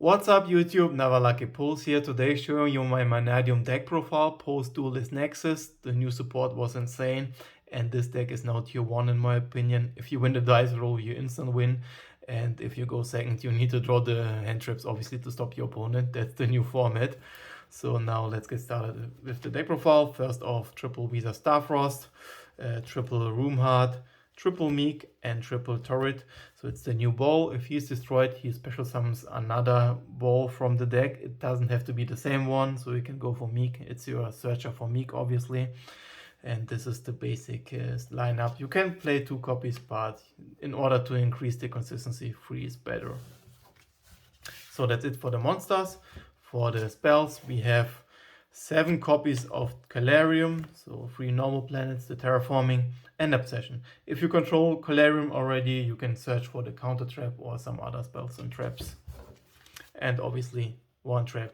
What's up YouTube, Never Lucky Pulls here. Today showing you my Manadome Deck Profile post Duelist Nexus. The new support was insane and this deck is now tier 1 in my opinion. If you win the dice roll, you instant win, and if you go second, you need to draw the hand traps obviously to stop your opponent. That's the new format. So now let's get started with the deck profile. First off, triple Visa Starfrost, triple Roomheart, triple Meek and triple Turret. So it's the new ball. If he's destroyed, he special summons another ball from the deck. It doesn't have to be the same one, so you can go for Meek. It's your searcher for Meek, obviously. And this is the basic lineup. You can play 2 copies, but in order to increase the consistency, 3 is better. So that's it for the monsters. For the spells, we have 7 copies of Calarium, so 3 normal planets, the Terraforming, and Obsession. If you control Calarium already, you can search for the counter trap or some other spells and traps. And obviously 1 trap.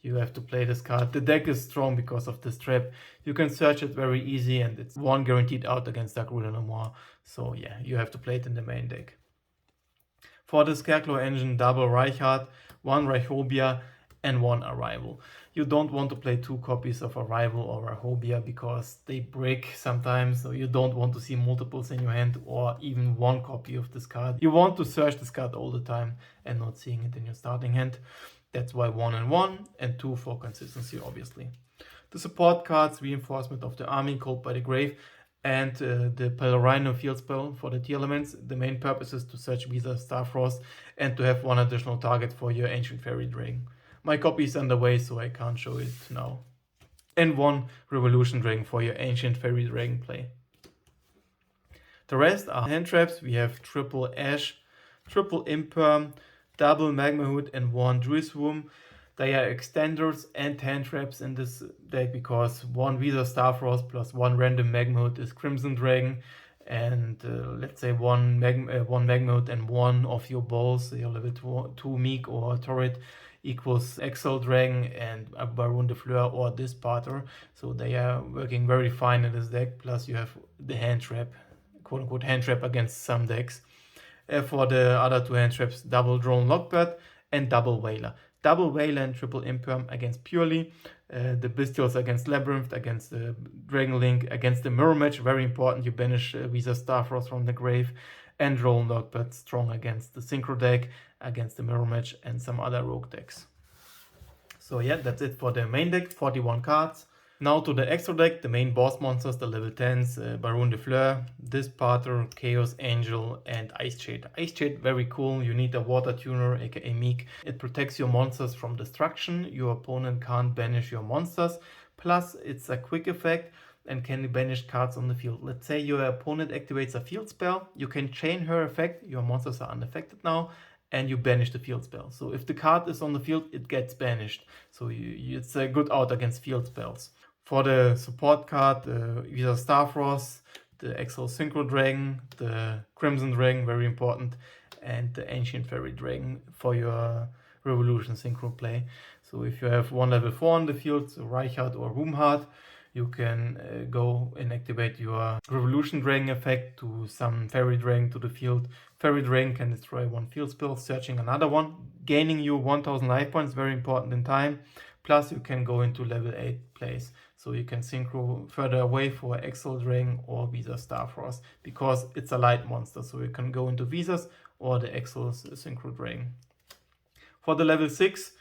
You have to play this card. The deck is strong because of this trap. You can search it very easy and it's 1 guaranteed out against Dark Ruler no more. So yeah, you have to play it in the main deck. For the Scarecrow engine, double Reichard, 1 Reichobia, and 1 Arrival. You don't want to play 2 copies of Arrival or Reichobia because they break sometimes, so you don't want to see multiples in your hand or even 1 copy of this card. You want to search this card all the time and not seeing it in your starting hand. That's why 1 and 1 and 2 for consistency, obviously. The support cards, Reinforcement of the Army, Called by the Grave, and the Pelorino field spell for the tier elements. The main purpose is to search Visa Starfrost and to have 1 additional target for your Ancient Fairy Dragon. My copy is underway, so I can't show it now. And 1 Revolution Dragon for your Ancient Fairy Dragon play. The rest are hand traps. We have triple Ash, triple Imperm, double Magma Hood, and 1 Druid's Womb. They are extenders and hand traps in this deck because 1 Visa Starfrost plus 1 random Magma Hood is Crimson Dragon, and let's say 1 Magma Hood and 1 of your balls, your level 2 Meek or Turret, equals Exile Dragon and a Baron de Fleur or Disparter. So they are working very fine in this deck. Plus you have the hand trap, quote unquote hand trap against some decks. For the other 2 hand traps, double Drone Lockbird and double Whaler. Double Whaler and triple Imperm against Purely. The Bestials against Labyrinth, against the Dragon Link, against the Mirror Match. Very important, you banish Visa Starfrost from the grave. And Drone Lockbird strong against the Synchro deck, against the Mirror Match and some other rogue decks. So yeah, that's it for the main deck, 41 cards. Now to the extra deck, the main boss monsters, the level 10s, Baron de Fleur, Disparter, Chaos Angel, and Ice Shade. Ice Shade, very cool. You need a water tuner, aka Meek. It protects your monsters from destruction. Your opponent can't banish your monsters. Plus, it's a quick effect and can banish cards on the field. Let's say your opponent activates a field spell, you can chain her effect, your monsters are unaffected now, and you banish the field spell. So if the card is on the field, it gets banished. So it's a good out against field spells. For the support card, Visa Starfrost, the Exile Synchro Dragon, the Crimson Dragon, very important, and the Ancient Fairy Dragon for your Revolution Synchro play. So if you have 1 level 4 on the field, so Reichard or Roomheart, you can go and activate your Revolution Dragon effect to summon Fairy Dragon to the field. Fairy Dragon can destroy 1 field spell, searching another one, gaining you 1000 life points, very important in time. Plus you can go into level 8 plays. So you can synchro further away for Exile Dragon or Visa Starfrost because it's a light monster. So you can go into Visas or the Exile Synchro Dragon. For the level 6,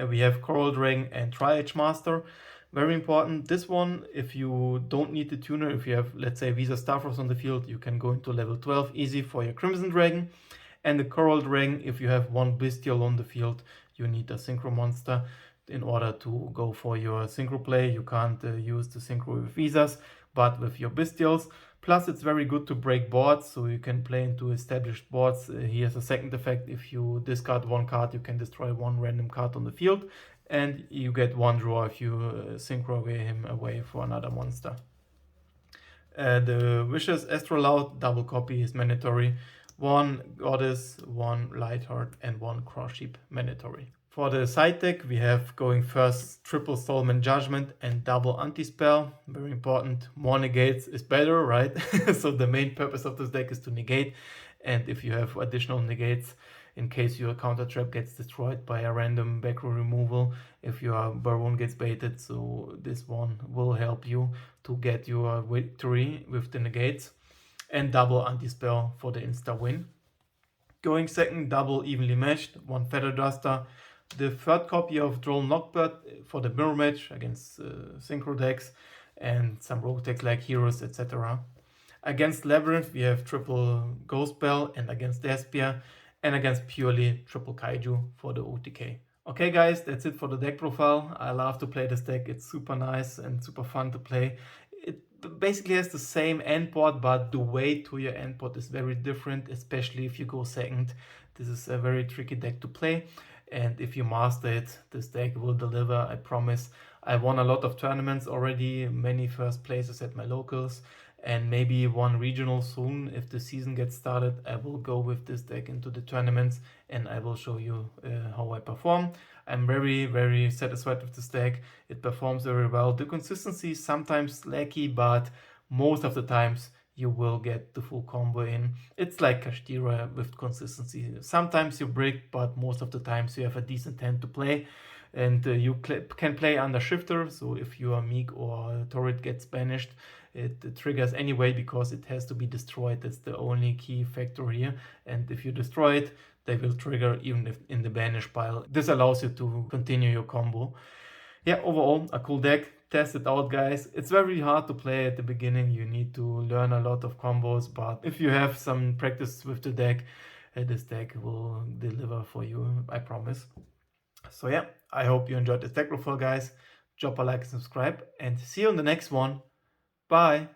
we have Coral Dragon and Tri-Edge Master. Very important. This one, if you don't need the tuner, if you have, let's say, Visa Starfrost on the field, you can go into level 12 easy for your Crimson Dragon. And the Coral Dragon, if you have 1 Bestial on the field, you need a Synchro monster in order to go for your Synchro play. You can't use the Synchro with Visas, but with your Bestials. Plus, it's very good to break boards, so you can play into established boards. He has a second effect. If you discard 1 card, you can destroy 1 random card on the field. And you get 1 draw if you synchro him away for another monster. The Vicious Astrolaut, double copy is mandatory. 1 Goddess, 1 Lightheart, and 1 Cross Sheep mandatory. For the side deck, we have going first triple Soulman Judgment and double Anti-Spell. Very important. More negates is better, right? So the main purpose of this deck is to negate. And if you have additional negates, in case your counter trap gets destroyed by a random back row removal, if your baron gets baited. So this one will help you to get your victory with the negates. And double anti-spell for the insta win. Going second, double evenly matched, one feather duster. The third copy of Droll Knockbird for the mirror match against synchro decks, and some rogue decks like Heroes, etc. Against Labyrinth, we have triple Ghost Bell, and against Despia, and against purely triple Kaiju for the OTK. Okay guys, that's it for the deck profile. I love to play this deck. It's super nice and super fun to play. It basically has the same endboard, but the way to your endboard is very different, especially if you go second. This is a very tricky deck to play, and if you master it, this deck will deliver, I promise. I won a lot of tournaments already, many first places at my locals, and maybe one regional soon. If the season gets started, I will go with this deck into the tournaments and I will show you how I perform. I'm very satisfied with this deck. It performs very well. The consistency is sometimes lacky, but most of the times you will get the full combo in. It's like Kashtira with consistency. Sometimes you break, but most of the times you have a decent hand to play. And you can play under Shifter, so if your Meek or Turret gets banished, it triggers anyway because it has to be destroyed. That's the only key factor here. And if you destroy it, they will trigger even if in the banish pile. This allows you to continue your combo. Yeah, overall, a cool deck. Test it out, guys. It's very hard to play at the beginning. You need to learn a lot of combos, but if you have some practice with the deck, this deck will deliver for you, I promise. So yeah, I hope you enjoyed this deck profile, guys. Drop a like and subscribe, and see you in the next one. Bye!